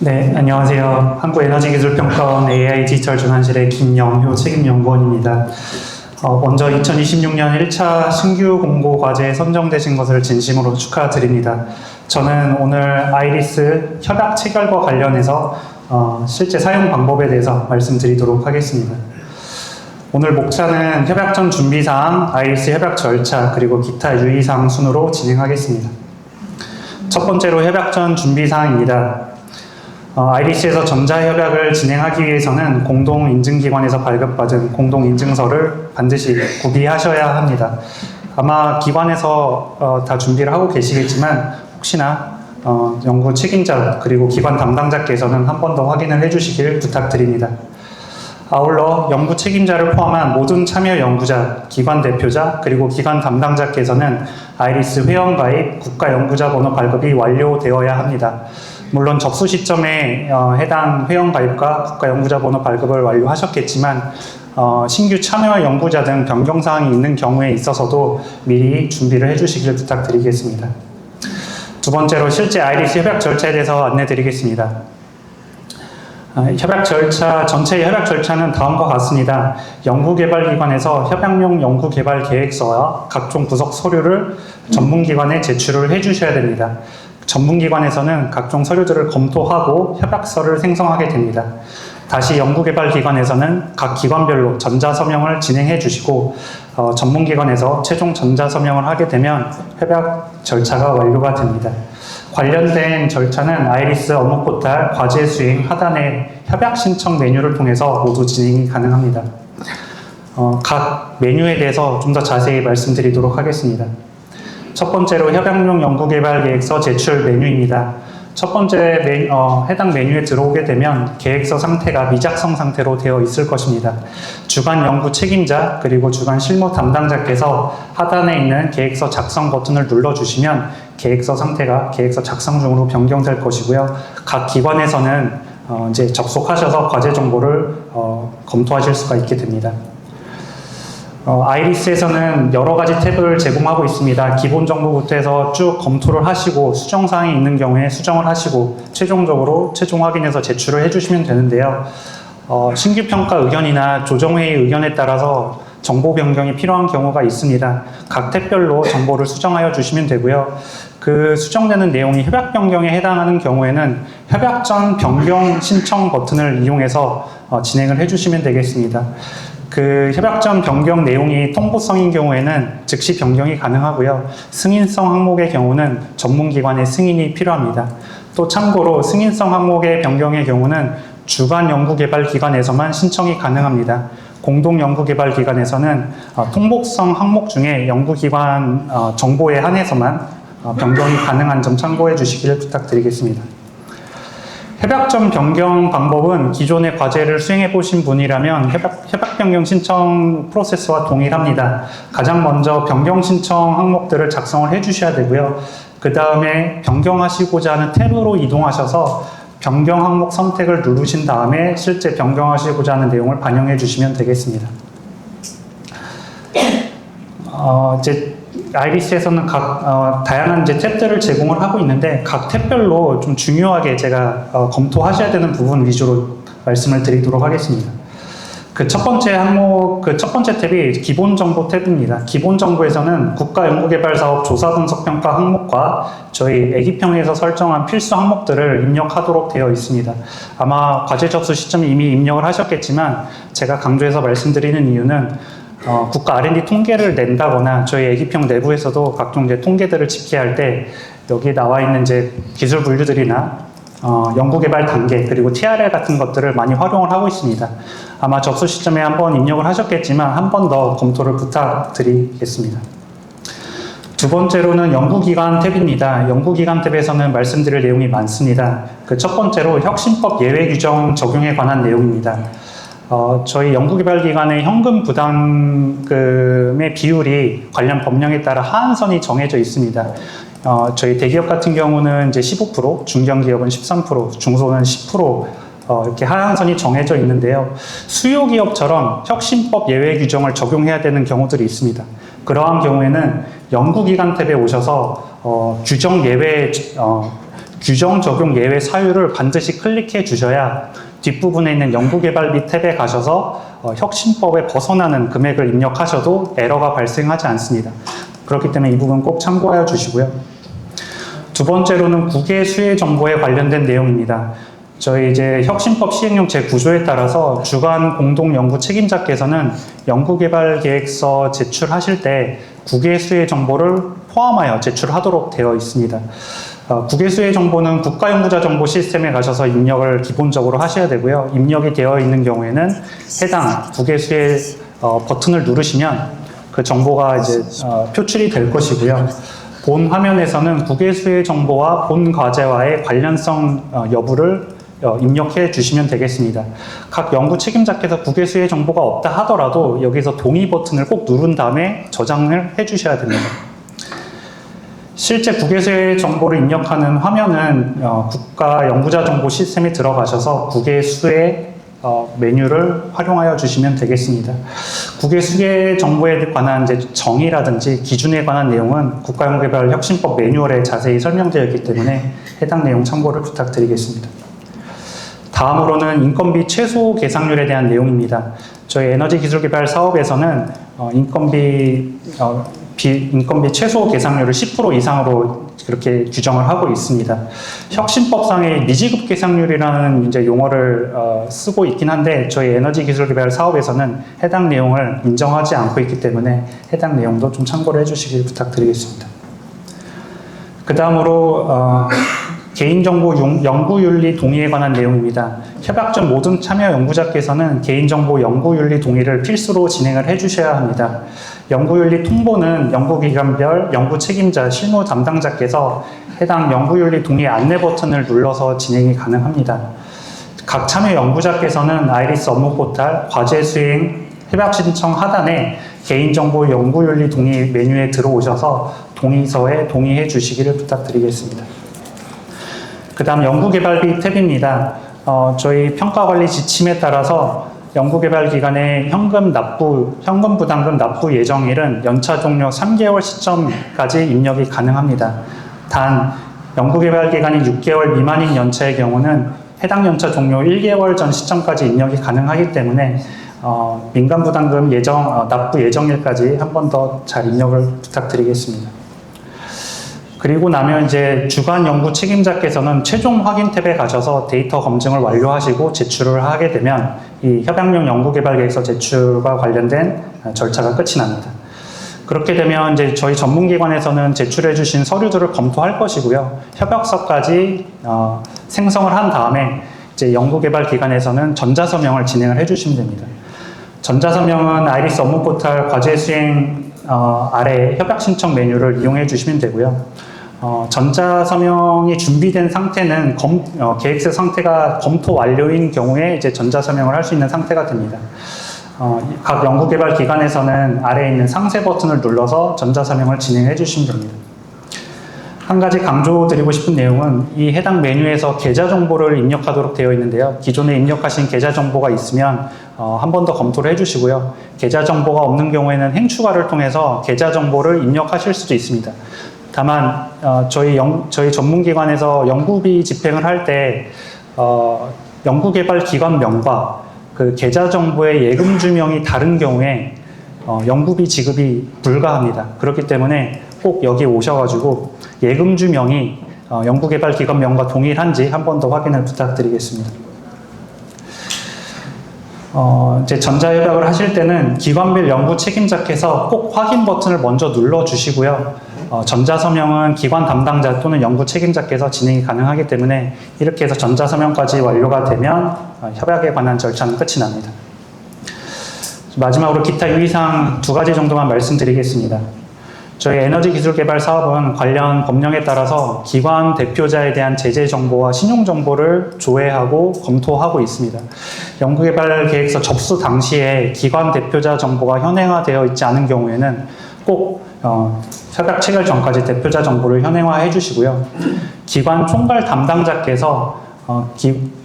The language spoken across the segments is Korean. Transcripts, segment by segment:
네, 안녕하세요. 한국에너지기술평가원 AI 디지털 전환실의 김영효 책임연구원입니다. 먼저 2026년 1차 신규 공고 과제에 선정되신 것을 진심으로 축하드립니다. 저는 오늘 아이리스 협약 체결과 관련해서 실제 사용 방법에 대해서 말씀드리도록 하겠습니다. 오늘 목차는 협약 전 준비사항, 아이리스 협약 절차, 그리고 기타 유의사항 순으로 진행하겠습니다. 첫 번째로 협약 전 준비사항입니다. 아이리스에서 전자협약을 진행하기 위해서는 공동인증기관에서 발급받은 공동인증서를 반드시 구비하셔야 합니다. 아마 기관에서 다 준비를 하고 계시겠지만 혹시나 연구 책임자 그리고 기관 담당자께서는 한 번 더 확인을 해주시길 부탁드립니다. 아울러 연구 책임자를 포함한 모든 참여 연구자, 기관 대표자, 그리고 기관 담당자께서는 아이리스 회원가입, 국가연구자 번호 발급이 완료되어야 합니다. 물론 접수 시점에 해당 회원가입과 국가연구자 번호 발급을 완료하셨겠지만 신규 참여 연구자 등 변경사항이 있는 경우에 있어서도 미리 준비를 해주시길 부탁드리겠습니다. 두 번째로 실제 아이리스 협약 절차에 대해서 안내드리겠습니다. 협약 절차, 전체 협약 절차는 다음과 같습니다. 연구개발기관에서 협약용 연구개발 계획서와 각종 부속 서류를 전문기관에 제출을 해주셔야 됩니다. 전문기관에서는 각종 서류들을 검토하고 협약서를 생성하게 됩니다. 다시 연구개발기관에서는 각 기관별로 전자서명을 진행해 주시고 전문기관에서 최종 전자서명을 하게 되면 협약 절차가 완료가 됩니다. 관련된 절차는 아이리스 업무포탈 과제 수행 하단의 협약 신청 메뉴를 통해서 모두 진행이 가능합니다. 각 메뉴에 대해서 좀 더 자세히 말씀드리도록 하겠습니다. 첫 번째로 협약용 연구개발계획서 제출 메뉴입니다. 첫 번째 해당 메뉴에 들어오게 되면 계획서 상태가 미작성 상태로 되어 있을 것입니다. 주간 연구 책임자 그리고 주간 실무 담당자께서 하단에 있는 계획서 작성 버튼을 눌러주시면 계획서 상태가 계획서 작성 중으로 변경될 것이고요. 각 기관에서는 이제 접속하셔서 과제 정보를 검토하실 수가 있게 됩니다. 아이리스에서는 여러 가지 탭을 제공하고 있습니다. 기본 정보부터 해서 쭉 검토를 하시고 수정사항이 있는 경우에 수정을 하시고 최종적으로 최종 확인해서 제출을 해주시면 되는데요. 신규 평가 의견이나 조정회의 의견에 따라서 정보 변경이 필요한 경우가 있습니다. 각 탭별로 정보를 수정하여 주시면 되고요. 그 수정되는 내용이 협약 변경에 해당하는 경우에는 협약 전 변경 신청 버튼을 이용해서 진행을 해주시면 되겠습니다. 그 협약 전 변경 내용이 통보성인 경우에는 즉시 변경이 가능하고요. 승인성 항목의 경우는 전문기관의 승인이 필요합니다. 또 참고로 승인성 항목의 변경의 경우는 주간 연구개발기관에서만 신청이 가능합니다. 공동연구개발기관에서는 통보성 항목 중에 연구기관 정보에 한해서만 변경이 가능한 점 참고해 주시기를 부탁드리겠습니다. 협약 전 변경 방법은 기존의 과제를 수행해 보신 분이라면 협약 변경 신청 프로세스와 동일합니다. 가장 먼저 변경 신청 항목들을 작성을 해 주셔야 되고요. 그 다음에 변경하시고자 하는 탭으로 이동하셔서 변경 항목 선택을 누르신 다음에 실제 변경하시고자 하는 내용을 반영해 주시면 되겠습니다. 이제 아이리스에서는 다양한 이제 탭들을 제공을 하고 있는데 각 탭별로 좀 중요하게 제가 검토하셔야 되는 부분 위주로 말씀을 드리도록 하겠습니다. 그 첫 번째 항목, 그 첫 번째 탭이 기본정보 탭입니다. 기본정보에서는 국가연구개발사업 조사분석평가 항목과 저희 애기평에서 설정한 필수 항목들을 입력하도록 되어 있습니다. 아마 과제 접수 시점에 이미 입력을 하셨겠지만 제가 강조해서 말씀드리는 이유는 국가 R&D 통계를 낸다거나 저희 애기평 내부에서도 각종 이제 통계들을 집계할 때 여기 나와 있는 이제 기술 분류들이나 연구개발 단계 그리고 TRL 같은 것들을 많이 활용을 하고 있습니다. 아마 접수 시점에 한번 입력을 하셨겠지만 한 번 더 검토를 부탁드리겠습니다. 두 번째로는 연구기관 탭입니다. 연구기관 탭에서는 말씀드릴 내용이 많습니다. 그 첫 번째로 혁신법 예외 규정 적용에 관한 내용입니다. 저희 연구개발기관의 현금 부담금의 비율이 관련 법령에 따라 하한선이 정해져 있습니다. 저희 대기업 같은 경우는 이제 15%, 중견기업은 13%, 중소는 10% 이렇게 하한선이 정해져 있는데요. 수요기업처럼 혁신법 예외 규정을 적용해야 되는 경우들이 있습니다. 그러한 경우에는 연구기관 탭에 오셔서 규정 예외 규정 적용 예외 사유를 반드시 클릭해 주셔야 뒷부분에 있는 연구개발비 탭에 가셔서 혁신법에 벗어나는 금액을 입력하셔도 에러가 발생하지 않습니다. 그렇기 때문에 이 부분 꼭 참고하여 주시고요. 두 번째로는 국외 수혜 정보에 관련된 내용입니다. 저희 이제 혁신법 시행령 제9조에 따라서 주관 공동 연구 책임자께서는 연구개발 계획서 제출하실 때 국외 수혜 정보를 포함하여 제출하도록 되어 있습니다. 국외 수혜 정보는 국가연구자 정보 시스템에 가셔서 입력을 기본적으로 하셔야 되고요. 입력이 되어 있는 경우에는 해당 국외 수혜 버튼을 누르시면 그 정보가 이제 표출이 될 것이고요. 본 화면에서는 국외 수혜 정보와 본 과제와의 관련성 여부를 입력해 주시면 되겠습니다. 각 연구 책임자께서 국외 수혜 정보가 없다 하더라도 여기서 동의 버튼을 꼭 누른 다음에 저장을 해 주셔야 됩니다. 실제 국외 수혜 정보를 입력하는 화면은 국가 연구자 정보 시스템에 들어가셔서 국외 수혜 메뉴를 활용하여 주시면 되겠습니다. 국외 수혜 정보에 관한 이제 정의라든지 기준에 관한 내용은 국가연구개발 혁신법 매뉴얼에 자세히 설명되어 있기 때문에 해당 내용 참고를 부탁드리겠습니다. 다음으로는 인건비 최소 계상률에 대한 내용입니다. 저희 에너지기술개발 사업에서는 인건비 최소 계상률을 10% 이상으로 그렇게 규정을 하고 있습니다. 혁신법상의 미지급 계상률이라는 이제 용어를 쓰고 있긴 한데 저희 에너지기술개발 사업에서는 해당 내용을 인정하지 않고 있기 때문에 해당 내용도 좀 참고를 해주시길 부탁드리겠습니다. 그 다음으로 개인정보 연구윤리 동의에 관한 내용입니다. 협약 전 모든 참여 연구자께서는 개인정보 연구윤리 동의를 필수로 진행을 해주셔야 합니다. 연구윤리 통보는 연구기관별 연구 책임자 실무 담당자께서 해당 연구윤리 동의 안내 버튼을 눌러서 진행이 가능합니다. 각 참여 연구자께서는 아이리스 업무 포탈, 과제 수행, 협약 신청 하단에 개인정보 연구윤리 동의 메뉴에 들어오셔서 동의서에 동의해 주시기를 부탁드리겠습니다. 그 다음 연구개발비 탭입니다. 저희 평가관리 지침에 따라서 연구개발기관의 현금 부담금 납부 예정일은 연차 종료 3개월 시점까지 입력이 가능합니다. 단, 연구개발기간이 6개월 미만인 연차의 경우는 해당 연차 종료 1개월 전 시점까지 입력이 가능하기 때문에 민간부담금 납부 예정일까지 한 번 더 잘 입력을 부탁드리겠습니다. 그리고 나면 이제 주관 연구 책임자께서는 최종 확인 탭에 가셔서 데이터 검증을 완료하시고 제출을 하게 되면 이 협약용 연구개발 계획서 제출과 관련된 절차가 끝이 납니다. 그렇게 되면 이제 저희 전문기관에서는 제출해 주신 서류들을 검토할 것이고요. 협약서까지 생성을 한 다음에 이제 연구개발 기관에서는 전자서명을 진행을 해 주시면 됩니다. 전자서명은 아이리스 업무 포탈 과제 수행 아래 협약 신청 메뉴를 이용해 주시면 되고요. 전자서명이 준비된 상태는 계획서 상태가 검토 완료인 경우에 이제 전자서명을 할 수 있는 상태가 됩니다. 각 연구개발 기관에서는 아래에 있는 상세 버튼을 눌러서 전자서명을 진행해 주시면 됩니다. 한 가지 강조드리고 싶은 내용은 이 해당 메뉴에서 계좌 정보를 입력하도록 되어 있는데요. 기존에 입력하신 계좌 정보가 있으면 한 번 더 검토를 해주시고요. 계좌 정보가 없는 경우에는 행추가를 통해서 계좌 정보를 입력하실 수도 있습니다. 다만 저희 전문기관에서 연구비 집행을 할 때 연구개발 기관명과 그 계좌 정보의 예금 주명이 다른 경우에 연구비 지급이 불가합니다. 그렇기 때문에 꼭 여기 오셔가지고 예금 주명이 연구개발 기관명과 동일한지 한 번 더 확인을 부탁드리겠습니다. 이제 전자협약을 하실 때는 기관별 연구 책임자께서 꼭 확인 버튼을 먼저 눌러주시고요. 전자서명은 기관 담당자 또는 연구 책임자께서 진행이 가능하기 때문에 이렇게 해서 전자서명까지 완료가 되면 협약에 관한 절차는 끝이 납니다. 마지막으로 기타 유의사항 2가지 정도만 말씀드리겠습니다. 저희 에너지기술개발 사업은 관련 법령에 따라서 기관 대표자에 대한 제재 정보와 신용 정보를 조회하고 검토하고 있습니다. 연구개발 계획서 접수 당시에 기관 대표자 정보가 현행화되어 있지 않은 경우에는 꼭 협약 체결 전까지 대표자 정보를 현행화해 주시고요. 기관 총괄 담당자께서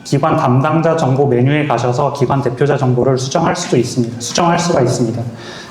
기관 담당자 정보 메뉴에 가셔서 기관 대표자 정보를 수정할 수가 있습니다.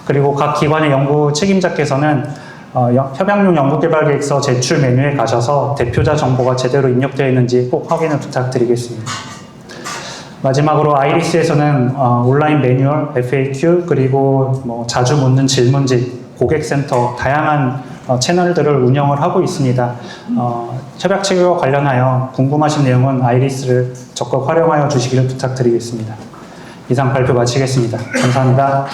그리고 각 기관의 연구 책임자께서는 협약용 연구개발계획서 제출 메뉴에 가셔서 대표자 정보가 제대로 입력되어 있는지 꼭 확인을 부탁드리겠습니다. 마지막으로 아이리스에서는 온라인 매뉴얼, FAQ, 그리고 자주 묻는 질문지, 고객센터, 다양한 채널들을 운영을 하고 있습니다. 협약 체계와 관련하여 궁금하신 내용은 아이리스를 적극 활용하여 주시기를 부탁드리겠습니다. 이상 발표 마치겠습니다. 감사합니다.